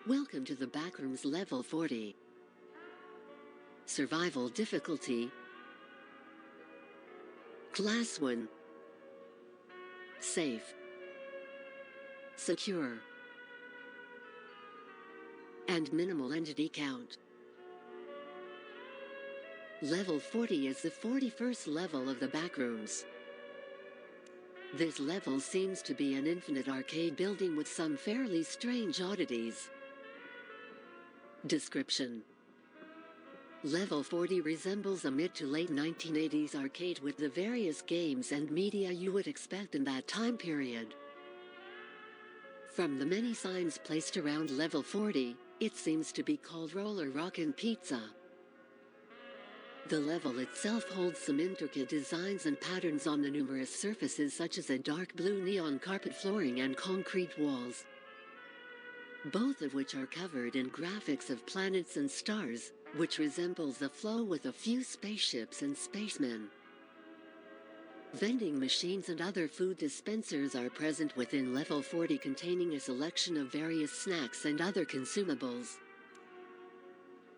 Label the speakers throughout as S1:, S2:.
S1: Welcome to the Backrooms Level 40. Survival difficulty Class 1. Safe, secure, and minimal entity count. Level 40 is the 41st level of the Backrooms. This level seems to be an infinite arcade building with some fairly strange oddities. Description: Level 40 resembles a mid to late 1980s arcade with the various games and media you would expect in that time period. From the many signs placed around Level 40, it seems to be called Roller Rockin' Pizza. The level itself holds some intricate designs and patterns on the numerous surfaces, such as a dark blue neon carpet flooring and concrete walls, both of which are covered in graphics of planets and stars, which resembles the flow with a few spaceships and spacemen. Vending machines and other food dispensers are present within Level 40, containing a selection of various snacks and other consumables.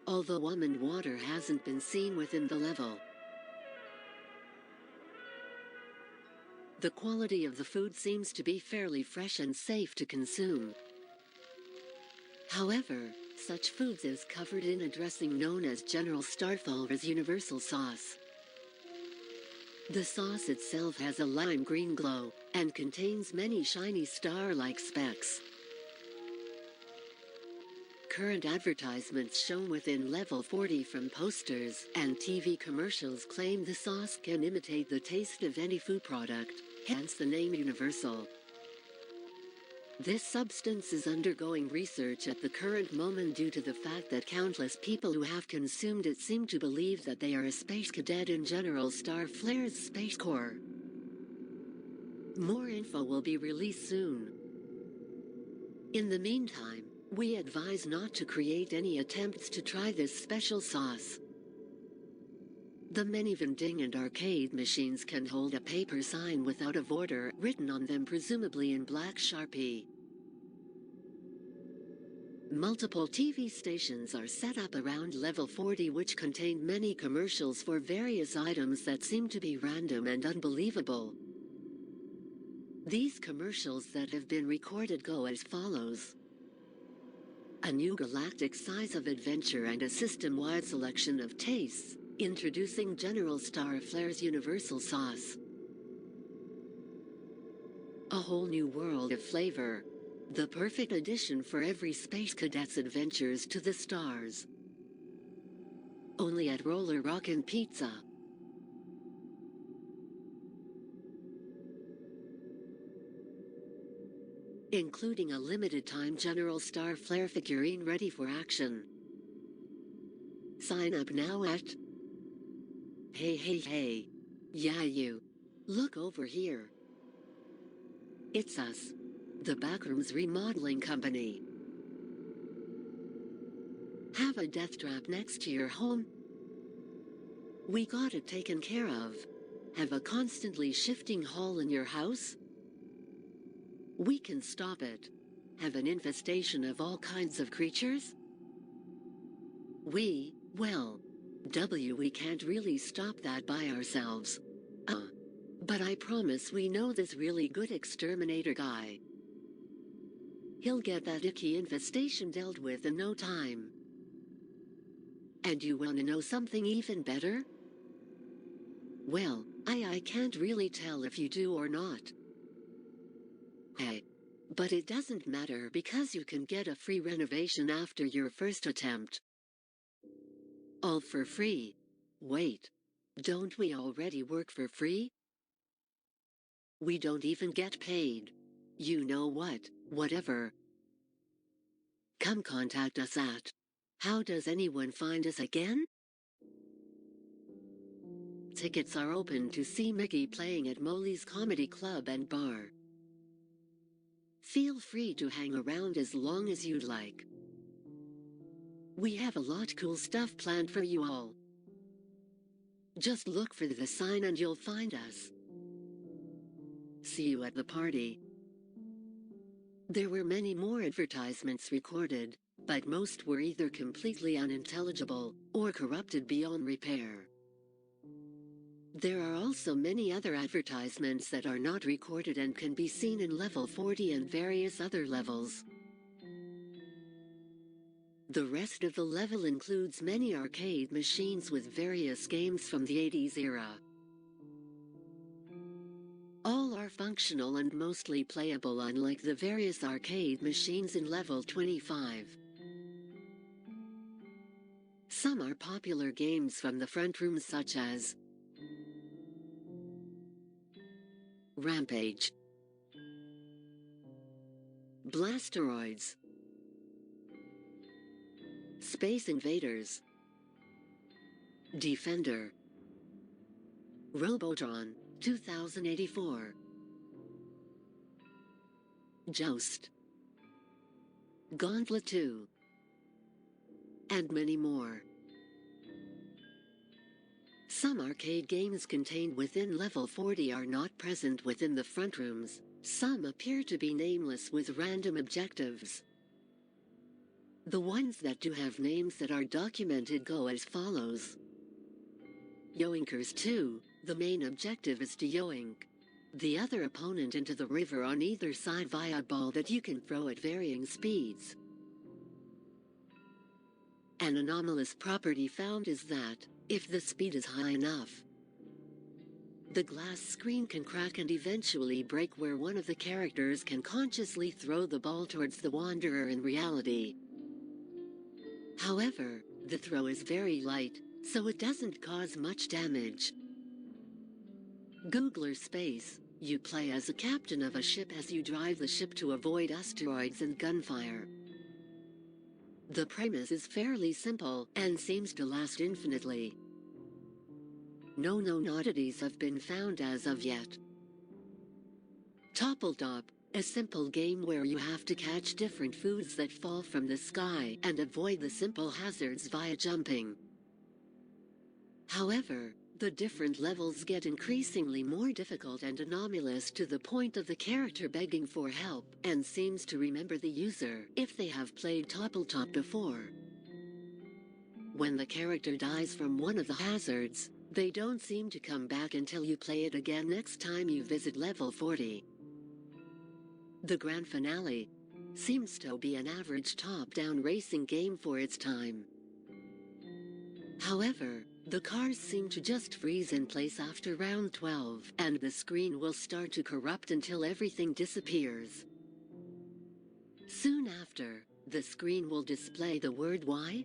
S1: Although almond water hasn't been seen within the level, the quality of the food seems to be fairly fresh and safe to consume. However, such foods is covered in a dressing known as General Starfaller's Universal Sauce. The sauce itself has a lime green glow, and contains many shiny star-like specks. Current advertisements shown within Level 40 from posters and TV commercials claim the sauce can imitate the taste of any food product, hence the name Universal. This substance is undergoing research at the current moment due to the fact that countless people who have consumed it seem to believe that they are a space cadet in General Starflare's Space Corps. More info will be released soon. In the meantime, we advise not to create any attempts to try this special sauce. The many vending and arcade machines can hold a paper sign without a order written on them, presumably in black Sharpie. Multiple TV stations are set up around Level 40 which contain many commercials for various items that seem to be random and unbelievable. These commercials that have been recorded go as follows: a new galactic size of adventure and a system-wide selection of tastes, introducing General Starflare's Universal Sauce. A whole new world of flavor, the perfect addition for every space cadet's adventures to the stars. Only at Roller Rockin' Pizza. Including a limited-time General Starflare figurine ready for action. Sign up now at... Hey, yeah you. Look over here. It's us, the Backrooms Remodeling Company. Have a death trap next to your home? We got it taken care of. Have a constantly shifting hall in your house? We can stop it. Have an infestation of all kinds of creatures? We can't really stop that by ourselves. But I promise we know this really good exterminator guy. He'll get that icky infestation dealt with in no time. And you wanna know something even better? Well, I can't really tell if you do or not. Hey, but it doesn't matter because you can get a free renovation after your first attempt. All for free. Wait, don't we already work for free? We don't even get paid. You know what, whatever. Come contact us at... How does anyone find us again? Tickets are open to see Mickey playing at Molly's Comedy Club and Bar. Feel free to hang around as long as you'd like. We have a lot cool stuff planned for you all. Just look for the sign and you'll find us. See you at the party. There were many more advertisements recorded, but most were either completely unintelligible or corrupted beyond repair. There are also many other advertisements that are not recorded and can be seen in level 40 and various other levels. The rest of the level includes many arcade machines with various games from the 80s era. All are functional and mostly playable, unlike the various arcade machines in level 25. Some are popular games from the front rooms such as Rampage, Blasteroids, Space Invaders, Defender, Robotron 2084, Joust, Gauntlet 2, and many more. Some arcade games contained within level 40 are not present within the front rooms. Some appear to be nameless with random objectives. The ones that do have names that are documented go as follows. Yoinkers 2, the main objective is to yoink the other opponent into the river on either side via a ball that you can throw at varying speeds. An anomalous property found is that, if the speed is high enough, the glass screen can crack and eventually break, where one of the characters can consciously throw the ball towards the wanderer in reality. However, the throw is very light, so it doesn't cause much damage. Googler Space, you play as a captain of a ship as you drive the ship to avoid asteroids and gunfire. The premise is fairly simple and seems to last infinitely. No known oddities have been found as of yet. Topple Top, a simple game where you have to catch different foods that fall from the sky and avoid the simple hazards via jumping. However, the different levels get increasingly more difficult and anomalous to the point of the character begging for help and seems to remember the user if they have played Topple Top before. When the character dies from one of the hazards, they don't seem to come back until you play it again next time you visit level 40. The grand finale seems to be an average top-down racing game for its time. However, the cars seem to just freeze in place after round 12, and the screen will start to corrupt until everything disappears. Soon after, the screen will display the word Y.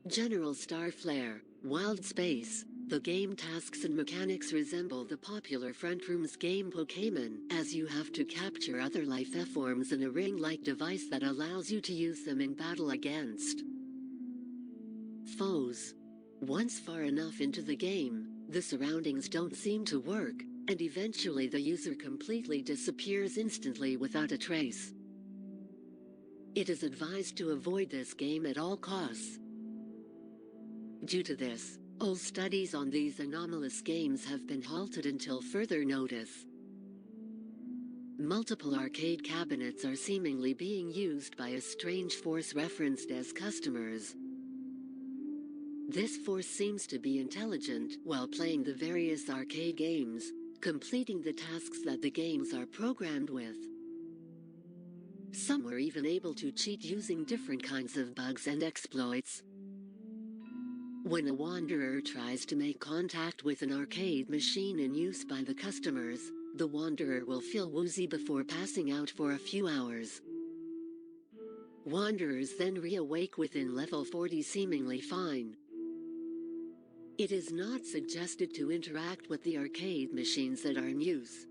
S1: General Star Flare, Wild Space. The game tasks and mechanics resemble the popular front rooms game Pokémon, as you have to capture other life forms in a ring-like device that allows you to use them in battle against foes. Once far enough into the game, the surroundings don't seem to work, and eventually the user completely disappears instantly without a trace. It is advised to avoid this game at all costs. Due to this, all studies on these anomalous games have been halted until further notice. Multiple arcade cabinets are seemingly being used by a strange force referenced as customers. This force seems to be intelligent while playing the various arcade games, completing the tasks that the games are programmed with. Some were even able to cheat using different kinds of bugs and exploits. When a wanderer tries to make contact with an arcade machine in use by the customers, the wanderer will feel woozy before passing out for a few hours. Wanderers then reawake within level 40 seemingly fine. It is not suggested to interact with the arcade machines that are in use.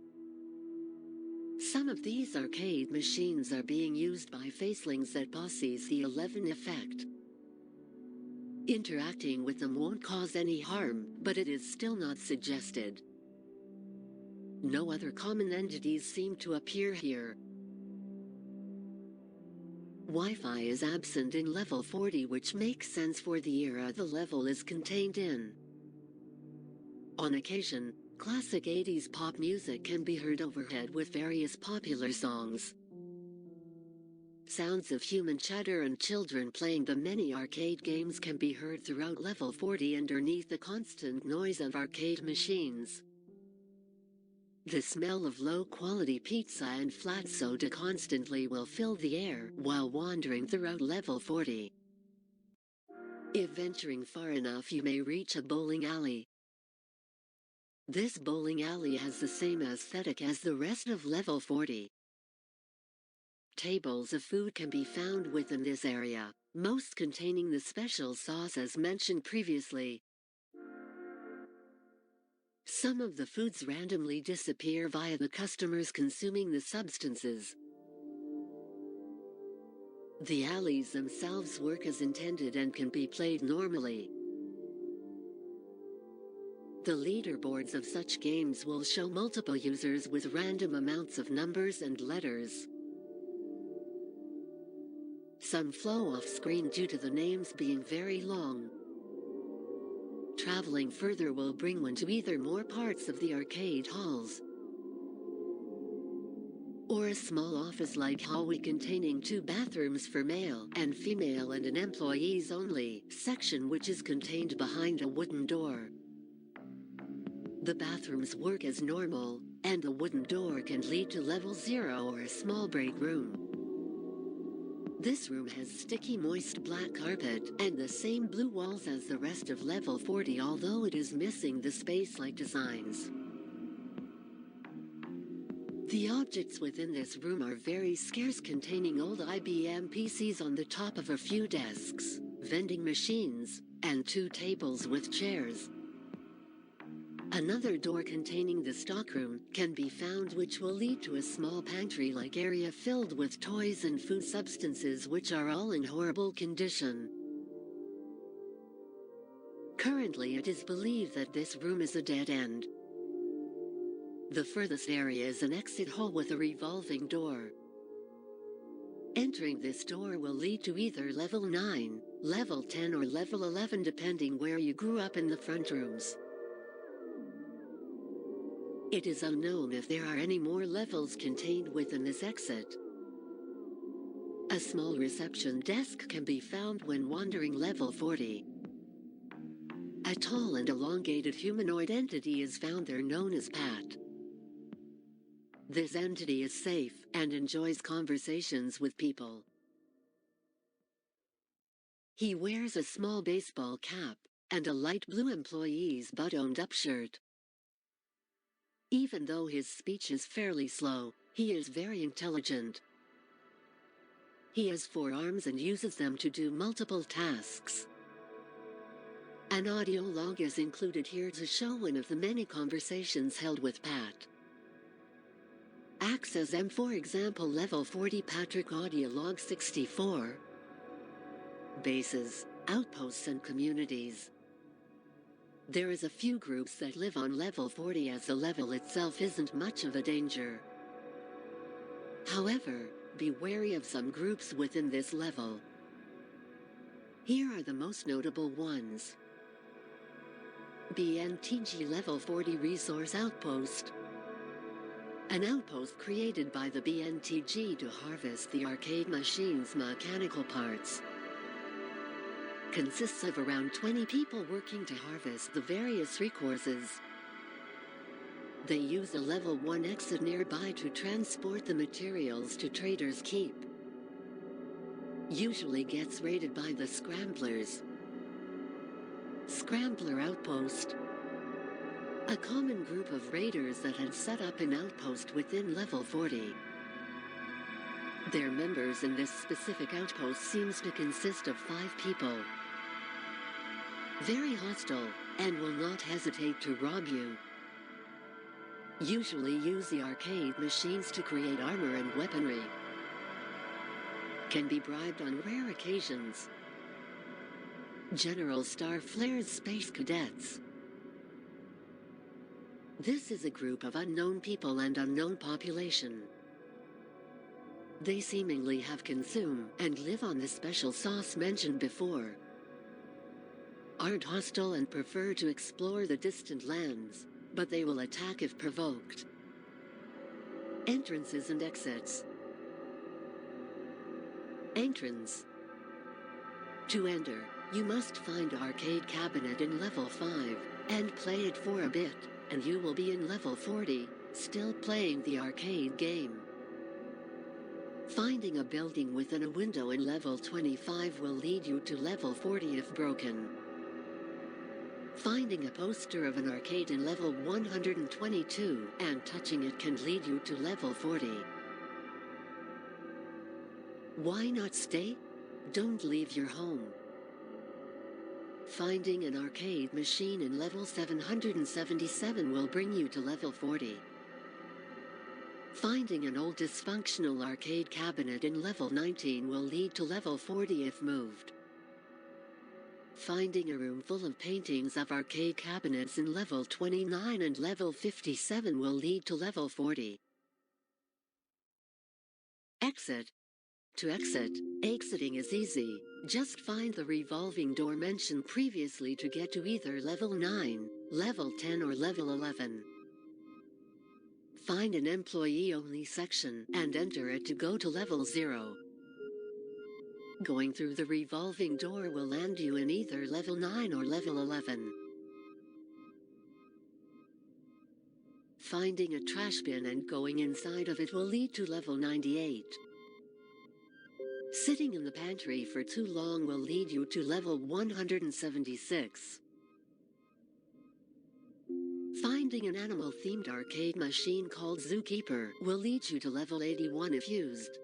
S1: Some of these arcade machines are being used by facelings that possess the 11 effect. Interacting with them won't cause any harm, but it is still not suggested. No other common entities seem to appear here. Wi-Fi is absent in level 40, which makes sense for the era the level is contained in. On occasion, classic 80s pop music can be heard overhead with various popular songs. Sounds of human chatter and children playing the many arcade games can be heard throughout level 40 underneath the constant noise of arcade machines. The smell of low-quality pizza and flat soda constantly will fill the air while wandering throughout level 40. If venturing far enough, you may reach a bowling alley. This bowling alley has the same aesthetic as the rest of level 40. Tables of food can be found within this area, most containing the special sauce as mentioned previously. Some of the foods randomly disappear via the customers consuming the substances. The alleys themselves work as intended and can be played normally. The leaderboards of such games will show multiple users with random amounts of numbers and letters. Some flow off screen due to the names being very long. Traveling further will bring one to either more parts of the arcade halls or a small office-like hallway containing 2 bathrooms for male and female and an employees-only section which is contained behind a wooden door. The bathrooms work as normal, and the wooden door can lead to level 0 or a small break room. This room has sticky moist black carpet and the same blue walls as the rest of level 40, although it is missing the space-like designs. The objects within this room are very scarce, containing old IBM PCs on the top of a few desks, vending machines, and 2 tables with chairs. Another door containing the stockroom can be found, which will lead to a small pantry-like area filled with toys and food substances which are all in horrible condition. Currently it is believed that this room is a dead end. The furthest area is an exit hole with a revolving door. Entering this door will lead to either level 9, level 10 or level 11 depending where you grew up in the front rooms. It is unknown if there are any more levels contained within this exit. A small reception desk can be found when wandering level 40. A tall and elongated humanoid entity is found there known as Pat. This entity is safe and enjoys conversations with people. He wears a small baseball cap and a light blue employee's buttoned-up shirt. Even though his speech is fairly slow, he is very intelligent. He has 4 arms and uses them to do multiple tasks. An audio log is included here to show one of the many conversations held with Pat. Acts as for example level 40 Patrick audio log 64. Bases, outposts and communities. There is a few groups that live on level 40 as the level itself isn't much of a danger. However, be wary of some groups within this level. Here are the most notable ones. BNTG Level 40 Resource Outpost. An outpost created by the BNTG to harvest the arcade machine's mechanical parts. Consists of around 20 people working to harvest the various resources. They use a level 1 exit nearby to transport the materials to Trader's Keep. Usually gets raided by the Scramblers. Scrambler Outpost. A common group of raiders that had set up an outpost within level 40. Their members in this specific outpost seems to consist of 5 people. Very hostile, and will not hesitate to rob you. Usually use the arcade machines to create armor and weaponry. Can be bribed on rare occasions. General Star Flare's Space Cadets. This is a group of unknown people and unknown population. They seemingly have consumed and live on the special sauce mentioned before. Aren't hostile and prefer to explore the distant lands, but they will attack if provoked. Entrances and exits. Entrance. To enter, you must find arcade cabinet in level 5, and play it for a bit, and you will be in level 40, still playing the arcade game. Finding a building within a window in level 25 will lead you to level 40 if broken. Finding a poster of an arcade in level 122 and touching it can lead you to level 40. Why not stay? Don't leave your home. Finding an arcade machine in level 777 will bring you to level 40. Finding an old dysfunctional arcade cabinet in level 19 will lead to level 40 if moved. Finding a room full of paintings of arcade cabinets in level 29 and level 57 will lead to level 40. Exit. To exit, exiting is easy. Just find the revolving door mentioned previously to get to either level 9, level 10 or level 11. Find an employee-only section and enter it to go to level 0. Going through the revolving door will land you in either level 9 or level 11. Finding a trash bin and going inside of it will lead to level 98. Sitting in the pantry for too long will lead you to level 176. Finding an animal-themed arcade machine called Zookeeper will lead you to level 81 if used.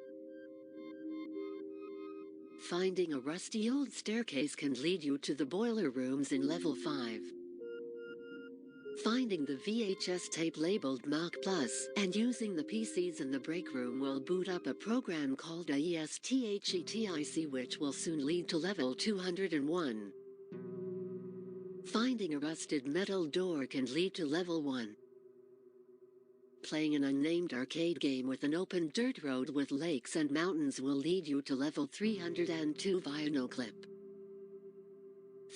S1: Finding a rusty old staircase can lead you to the boiler rooms in level 5. Finding the VHS tape labeled Mach Plus and using the PCs in the break room will boot up a program called AESTHETIC, which will soon lead to level 201. Finding a rusted metal door can lead to level 1. Playing an unnamed arcade game with an open dirt road with lakes and mountains will lead you to level 302 via no clip.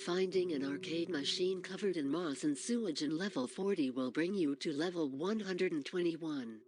S1: Finding an arcade machine covered in moss and sewage in level 40 will bring you to level 121.